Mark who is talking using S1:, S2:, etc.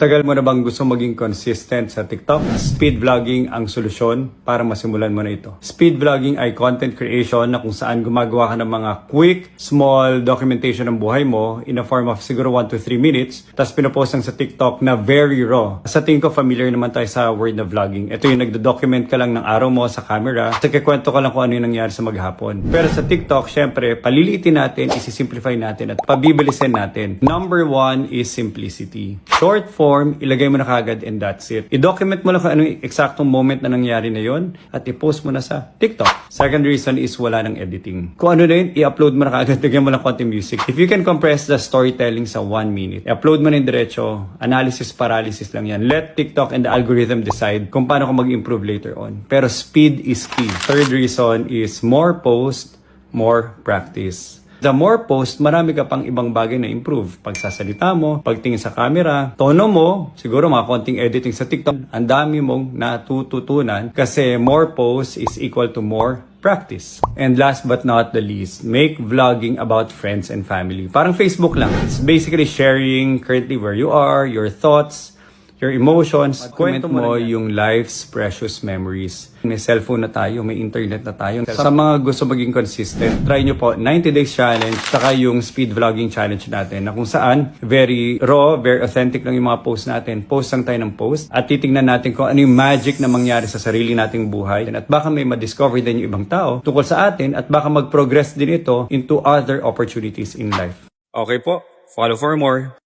S1: Tagal mo na bang gusto maging consistent sa TikTok? Speed vlogging ang solusyon para masimulan mo na ito. Speed vlogging ay content creation na kung saan gumagawa ka ng mga quick, small documentation ng buhay mo in a form of siguro 1 to 3 minutes, tapos pinopost lang sa TikTok na very raw. Sa tingin ko familiar naman tayo sa word na vlogging. Ito yung nagdo-document ka lang ng araw mo sa camera, sa kikwento ka lang kung ano yung nangyari sa maghapon. Pero sa TikTok, syempre, paliliitin natin, isi-simplify natin at pabibilisin natin. Number 1 is simplicity. Short form, ilagay mo na kagad and that's it. I-document mo lang kung anong eksaktong moment na nangyari na yon at i-post mo na sa TikTok. Second reason is wala ng editing. Kung ano na yun, i-upload mo na kagad, lagyan mo lang konti music. If you can compress the storytelling sa 1 minute, i-upload mo na yung diretso, analysis paralysis lang yan. Let TikTok and the algorithm decide kung paano ka mag-improve later on. Pero speed is key. Third reason is more post, more practice. The more post, marami ka pang ibang bagay na improve. Pagsasalita mo, pagtingin sa camera, tono mo, siguro mga konting editing sa TikTok, ang dami mong natututunan kasi more post is equal to more practice. And last but not the least, make vlogging about friends and family. Parang Facebook lang. It's basically sharing currently where you are, your thoughts, your emotions. Kwento mo yung life's precious memories. May cellphone na tayo, may internet na tayo. Sa mga gusto maging consistent, try nyo po 90 days challenge, saka yung speed vlogging challenge natin na kung saan very raw, very authentic lang yung mga post natin. Post lang tayo ng post at titingnan natin kung ano yung magic na mangyari sa sarili nating buhay. At baka may ma-discover din yung ibang tao tungkol sa atin at baka mag-progress din ito into other opportunities in life. Okay po, follow for more.